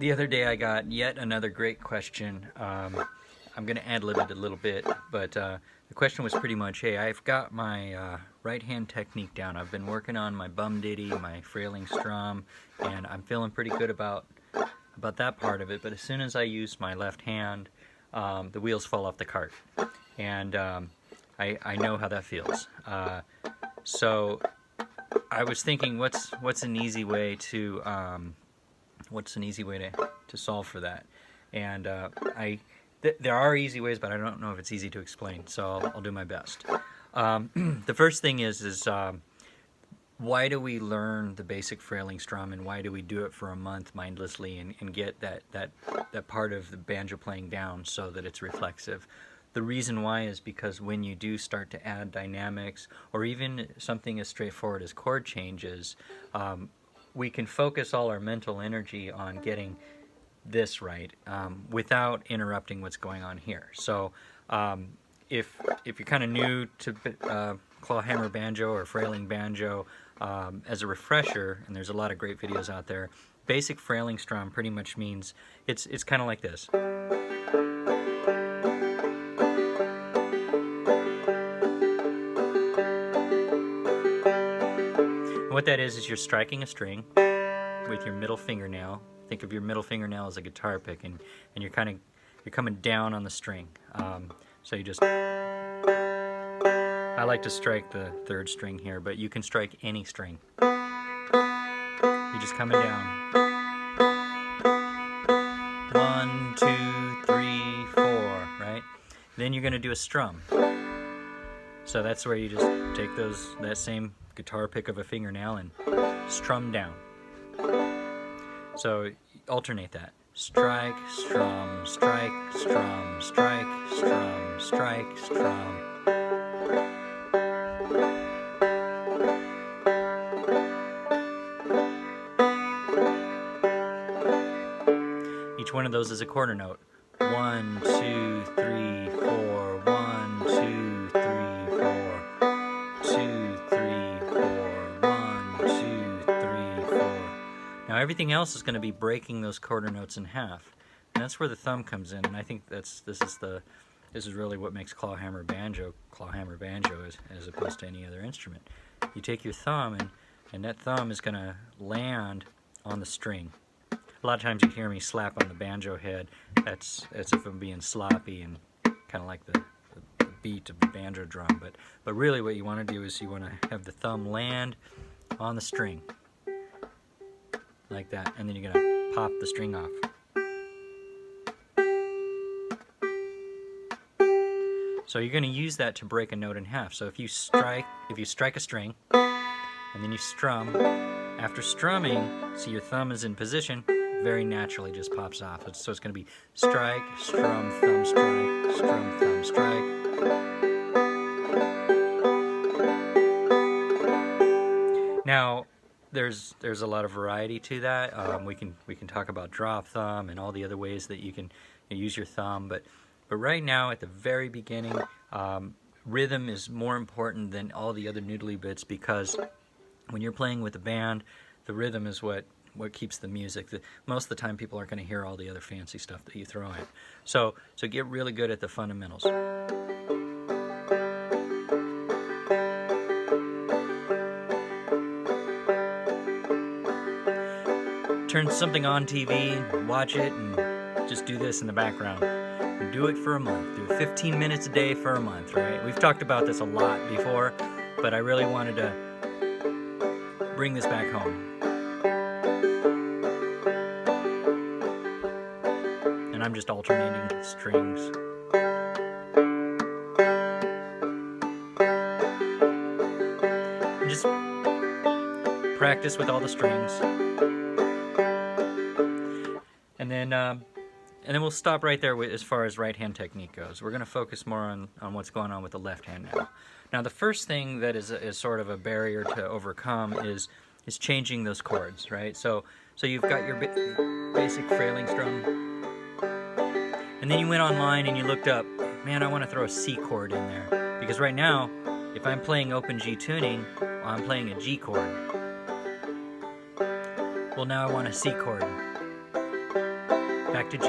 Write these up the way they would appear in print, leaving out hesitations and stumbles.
The other day I got yet another great question. I'm going to ad-lib it a little bit, but the question was pretty much, hey, I've got my right hand technique down. I've been working on my bum ditty, my Frailing Strum, and I'm feeling pretty good about that part of it, but as soon as I use my left hand, the wheels fall off the cart. And I know how that feels. So I was thinking, what's an easy way to solve for that? And there are easy ways, but I don't know if it's easy to explain. So I'll do my best. The first thing is why do we learn the basic Frailing Strum, and why do we do it for a month mindlessly and get that part of the banjo playing down so that it's reflexive? The reason why is because when you do start to add dynamics, or even something as straightforward as chord changes, we can focus all our mental energy on getting this right without interrupting what's going on here. So if you're kind of new to clawhammer banjo or frailing banjo, as a refresher, and there's a lot of great videos out there, basic Frailing Strum pretty much means it's kind of like this. And what that is you're striking a string with your middle fingernail. Think of your middle fingernail as a guitar pick, and you're coming down on the string. So you just, I like to strike the third string here, but you can strike any string. You're just coming down. 1, 2, 3, 4, right? Then you're going to do a strum. So that's where you just take that same guitar pick of a fingernail and strum down. So alternate that. Strike, strum, strike, strum, strike, strum, strike, strum. Each one of those is a quarter note. 1, 2, 3, 4. 1, 2, 3, 4. 2, 3, 4. 1, 2, 3, 4. Now everything else is going to be breaking those quarter notes in half, and that's where the thumb comes in. And I think this is really what makes clawhammer banjo as opposed to any other instrument. You take your thumb, and that thumb is going to land on the string. A lot of times you hear me slap on the banjo head. That's if I'm being sloppy and kind of like the beat of the banjo drum. But really what you want to do is you want to have the thumb land on the string. Like that. And then you're going to pop the string off. So you're going to use that to break a note in half. So if you strike a string and then you strum, after strumming, see your thumb is in position, very naturally just pops off. So it's going to be strike, strum, thumb, strike, strum, thumb, strike. Now, there's a lot of variety to that. We can talk about drop thumb and all the other ways that you can use your thumb, but right now at the very beginning, rhythm is more important than all the other noodly bits, because when you're playing with a band, the rhythm is what keeps the music. Most of the time people aren't going to hear all the other fancy stuff that you throw in. So get really good at the fundamentals. Turn something on TV, watch it, and just do this in the background. And do it for a month. Do it 15 minutes a day for a month, right? We've talked about this a lot before, but I really wanted to bring this back home. And I'm just alternating strings. And just practice with all the strings. And then we'll stop right there as far as right hand technique goes. We're going to focus more on what's going on with the left hand now. Now the first thing that is sort of a barrier to overcome is changing those chords, right? So you've got your basic Frailing Strum, and then you went online and you looked up, man, I want to throw a C chord in there, because right now if I'm playing open G tuning, well, I'm playing a G chord. Well, now I want a C chord. back to G.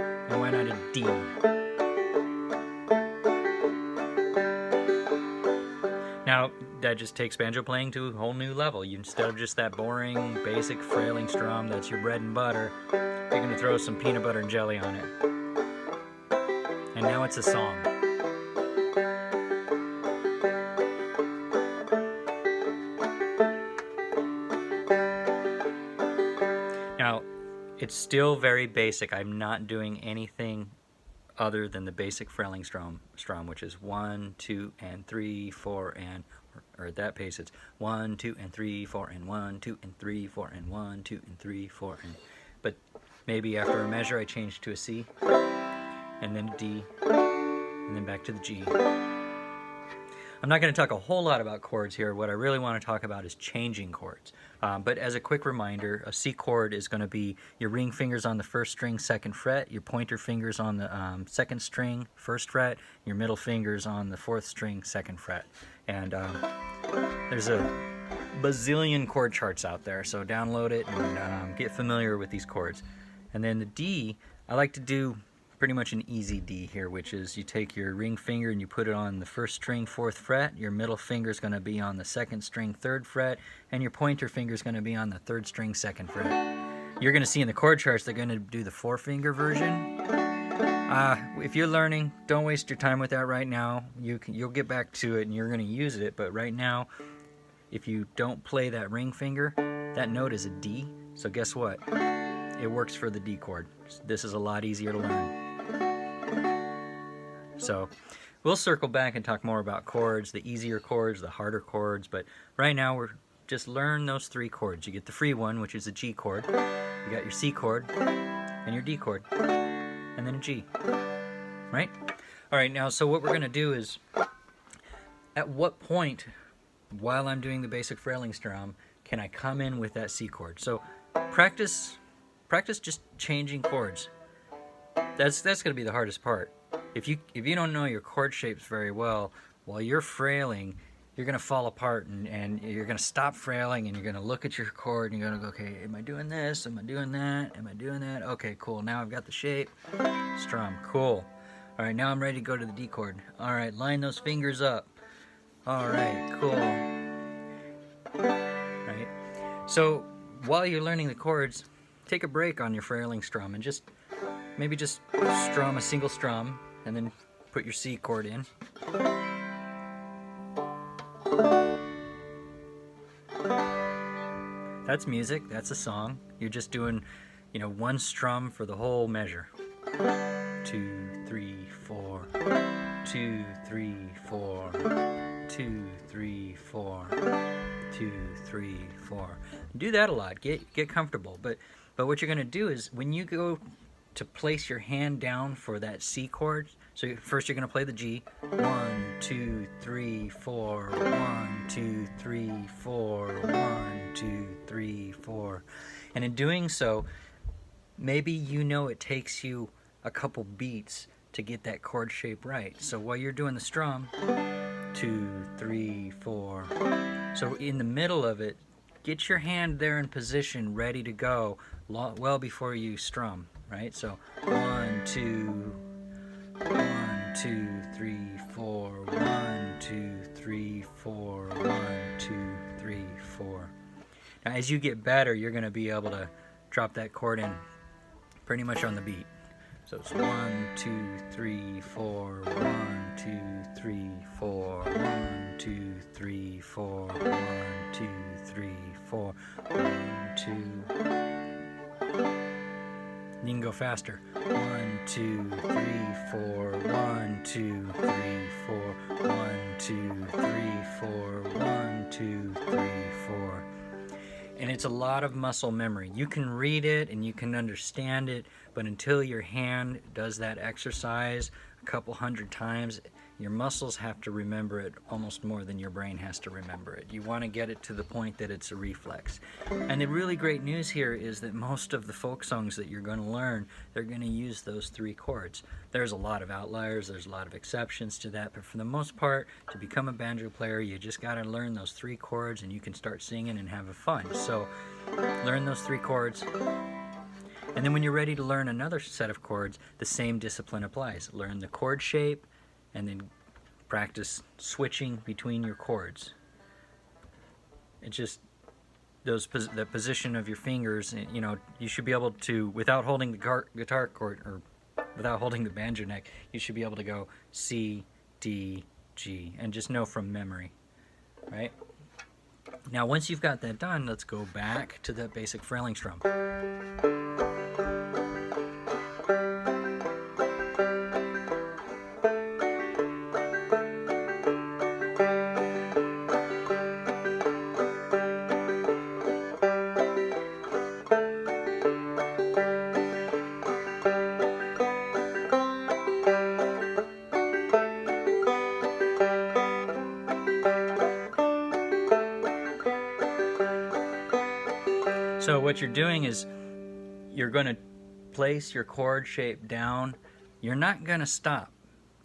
And why not a D? Now, that just takes banjo playing to a whole new level. Instead of just that boring, basic Frailing strum that's your bread and butter, you're going to throw some peanut butter and jelly on it. And now it's a song. Now, it's still very basic. I'm not doing anything other than the basic Frailing strum, which is 1, 2, and 3, 4, and, or at that pace it's 1, 2, and 3, 4, and 1, 2, and 3, 4, and 1, 2, and 3, 4, and... But maybe after a measure I change to a C, and then a D, and then back to the G. I'm not going to talk a whole lot about chords here. What I really want to talk about is changing chords. But as a quick reminder, a C chord is going to be your ring fingers on the first string, second fret, your pointer fingers on the second string, first fret, your middle fingers on the fourth string, second fret. And there's a bazillion chord charts out there, so download it and get familiar with these chords. And then the D, I like to do pretty much an easy D here, which is you take your ring finger and you put it on the first string, fourth fret, your middle finger is going to be on the second string, third fret, and your pointer finger is going to be on the third string, second fret. You're going to see in the chord charts they're going to do the four finger version. If you're learning, don't waste your time with that right now. You'll get back to it and you're going to use it, but right now, if you don't play that ring finger, that note is a D, so guess what? It works for the D chord. This is a lot easier to learn. So we'll circle back and talk more about chords, the easier chords, the harder chords, but right now we're just learn those three chords. You get the free one, which is a G chord. You got your C chord and your D chord, and then a G, right? All right, now so what we're going to do is, at what point while I'm doing the basic Frailing strum can I come in with that C chord? So practice just changing chords. That's going to be the hardest part. If you don't know your chord shapes very well, while you're frailing, you're going to fall apart and you're going to stop frailing and you're going to look at your chord and you're going to go, okay, am I doing this? Am I doing that? Am I doing that? Okay, cool. Now I've got the shape. Strum. Cool. All right, now I'm ready to go to the D chord. All right, line those fingers up. All right, cool. Right. So while you're learning the chords, take a break on your Frailing strum and maybe just strum a single strum and then put your C chord in. That's music, that's a song. You're just doing, one strum for the whole measure. 2, 3, 4, 2, 3, 4, 2, 3, 4, 2, 3, 4. Do that a lot. Get comfortable. But what you're going to do is when you go to place your hand down for that C chord, so first you're going to play the G. 1, 2, 3, 4. 1, 2, 3, 4. 1, 2, 3, 4. And in doing so, maybe it takes you a couple beats to get that chord shape right. So while you're doing the strum, 2, 3, 4. So in the middle of it, get your hand there in position, ready to go, well before you strum, right? So 1, 2, 1, 2, 3, 4. 1, 2, 3, 4. 1, 2, 3, 4. Now, as you get better, you're going to be able to drop that chord in pretty much on the beat. So it's 1, 2, 3, 4. 1, 2, 3, 4. 1, 2, 3, 4. 1, 2, 3, 4. 1, 2. You can go faster. 1, 2, 3, 4. 1, 2, 3, 4. 1, 2, 3, 4. 1, 2, 3, 4. And it's a lot of muscle memory. You can read it and you can understand it, but until your hand does that exercise a couple hundred times, your muscles have to remember it almost more than your brain has to remember it. You want to get it to the point that it's a reflex. And the really great news here is that most of the folk songs that you're going to learn, they're going to use those three chords. There's a lot of outliers, there's a lot of exceptions to that, but for the most part, to become a banjo player, you just got to learn those three chords and you can start singing and having fun. So learn those three chords. And then when you're ready to learn another set of chords, the same discipline applies. Learn the chord shape and then practice switching between your chords. It just, the position of your fingers, you know, you should be able to, without holding the guitar chord, or without holding the banjo neck, you should be able to go C, D, G, and just know from memory, right? Now once you've got that done, let's go back to the basic Frailing strum. So what you're doing is you're going to place your chord shape down. You're not going to stop.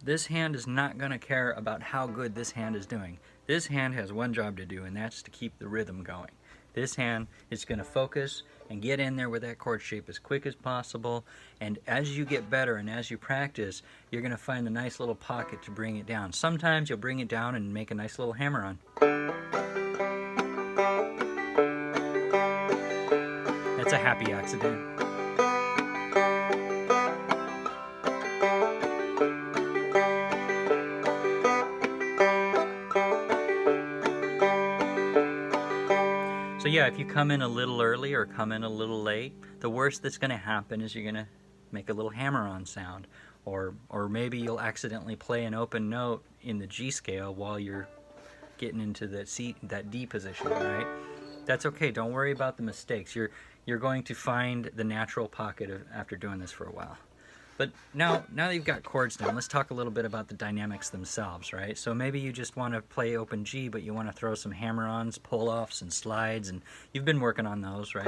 This hand is not going to care about how good this hand is doing. This hand has one job to do, and that's to keep the rhythm going. This hand is going to focus and get in there with that chord shape as quick as possible, and as you get better and as you practice, you're going to find the nice little pocket to bring it down. Sometimes you'll bring it down and make a nice little hammer-on. It's a happy accident. So yeah, if you come in a little early or come in a little late, the worst that's going to happen is you're going to make a little hammer-on sound. Or maybe you'll accidentally play an open note in the G scale while you're getting into that D position, right? That's okay. Don't worry about the mistakes. You're going to find the natural pocket after doing this for a while. But now that you've got chords down, let's talk a little bit about the dynamics themselves, right? So maybe you just want to play open G, but you want to throw some hammer-ons, pull-offs, and slides, and you've been working on those, right?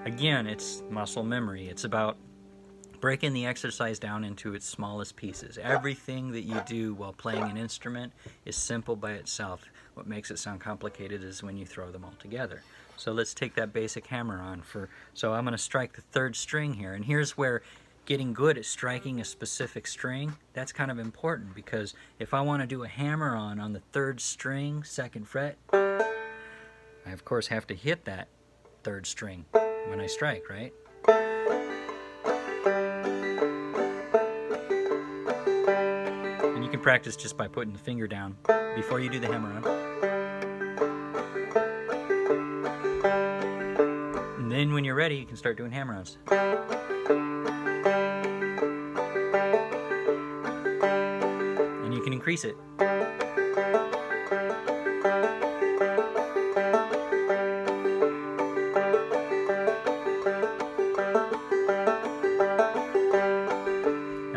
Again, it's muscle memory. It's about breaking the exercise down into its smallest pieces. Everything that you do while playing an instrument is simple by itself. What makes it sound complicated is when you throw them all together. So let's take that basic hammer-on so I'm going to strike the third string here, and here's where getting good at striking a specific string, that's kind of important, because if I want to do a hammer-on on the third string, second fret, I of course have to hit that third string when I strike, right? And you can practice just by putting the finger down before you do the hammer-on. And then when you're ready, you can start doing hammer-ons. And you can increase it.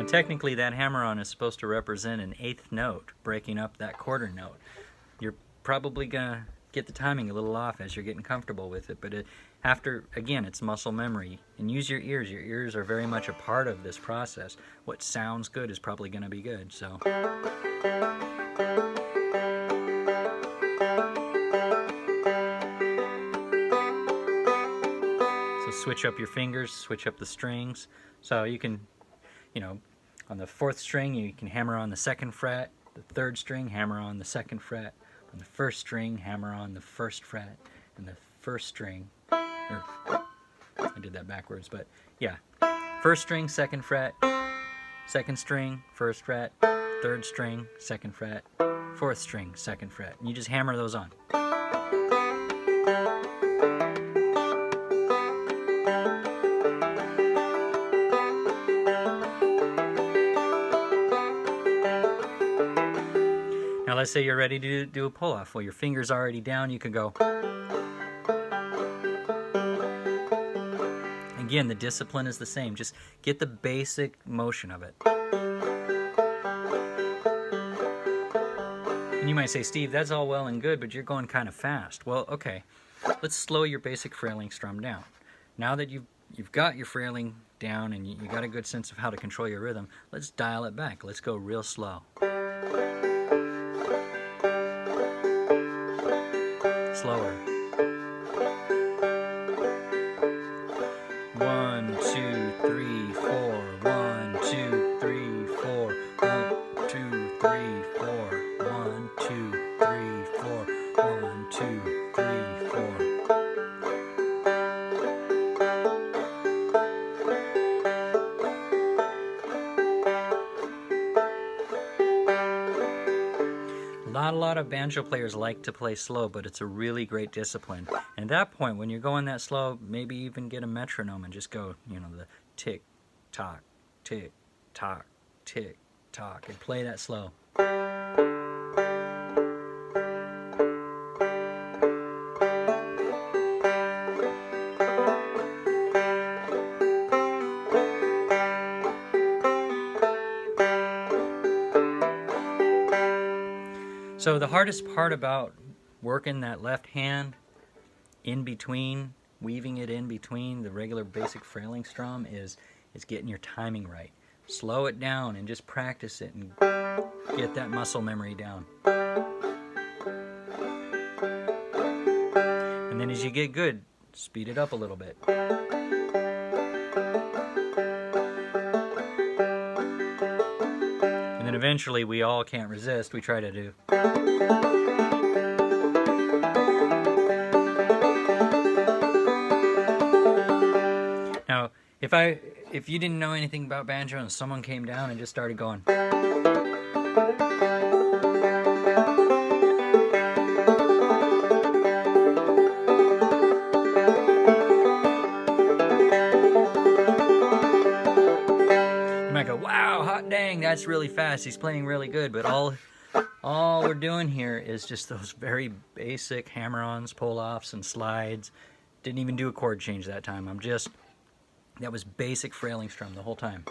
Technically, that hammer-on is supposed to represent an eighth note, breaking up that quarter note. You're probably going to get the timing a little off as you're getting comfortable with it, but again, it's muscle memory. And use your ears. Your ears are very much a part of this process. What sounds good is probably going to be good, so. So switch up your fingers, switch up the strings. So you can, on the fourth string, you can hammer on the second fret. The third string, hammer on the second fret. On the first string, hammer on the first fret. And the first string, I did that backwards, but yeah. First string, second fret. Second string, first fret. Third string, second fret. Fourth string, second fret. And you just hammer those on. Now let's say you're ready to do a pull-off. Well, your finger's already down, you can go. Again, the discipline is the same. Just get the basic motion of it. And you might say, Steve, that's all well and good, but you're going kind of fast. Well, okay, let's slow your basic Frailing strum down. Now that you've got your Frailing down and you got a good sense of how to control your rhythm, let's dial it back. Let's go real slow. Slower. 1, 2, 3, 4. 1, 2, 3, 4. 1, 2, 3, 4. 1, 2, 3, 4. 1, 2, 3, 4. Not a lot of banjo players like to play slow, but it's a really great discipline. And at that point, when you're going that slow, maybe even get a metronome and just go, you know, the tick, tock, tick, tock, tick, tock, and play that slow. So the hardest part about working that left hand in between, weaving it in between the regular basic Frailing strum is getting your timing right. Slow it down and just practice it and get that muscle memory down. And then as you get good, speed it up a little bit. And then eventually we all can't resist. We try to do. Now, if you didn't know anything about banjo and someone came down and just started going, you might go, wow, hot dang, that's really fast, he's playing really good, but all we're doing here is just those very basic hammer-ons, pull-offs, and slides. Didn't even do a chord change that time. That was basic Frailing strum the whole time.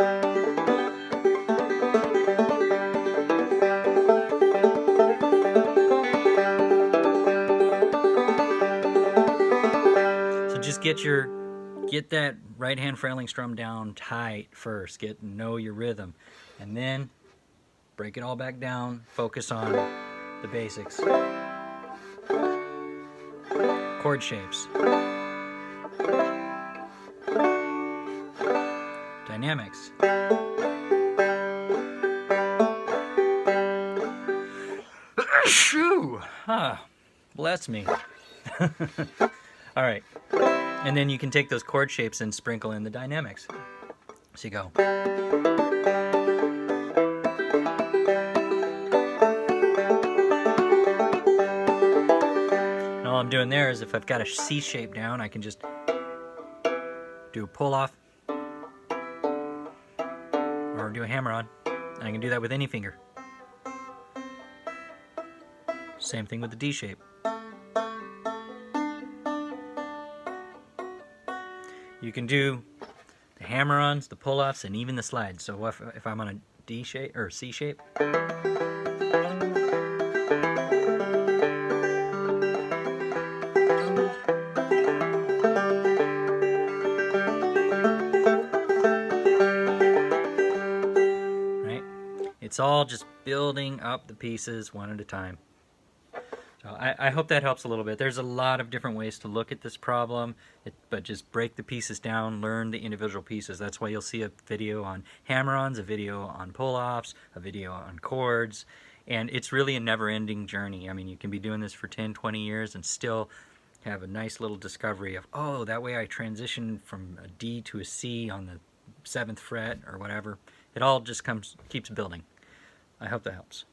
So just get that right hand Frailing strum down tight first. Know your rhythm, and then break it all back down. Focus on the basics. Chord shapes. Dynamics. Shoo! Bless me. All right. And then you can take those chord shapes and sprinkle in the dynamics. So you go. And all I'm doing there is if I've got a C shape down, I can just do a pull off or do a hammer on. And I can do that with any finger. Same thing with the D shape. You can do the hammer-ons, the pull-offs, and even the slides. So if I'm on a D shape or C shape, right? It's all just building up the pieces one at a time. So I hope that helps a little bit. There's a lot of different ways to look at this problem, but just break the pieces down, learn the individual pieces. That's why you'll see a video on hammer-ons, a video on pull-offs, a video on chords, and it's really a never-ending journey. I mean, you can be doing this for 10, 20 years and still have a nice little discovery of, oh, that way I transition from a D to a C on the 7th fret or whatever. It all just keeps building. I hope that helps.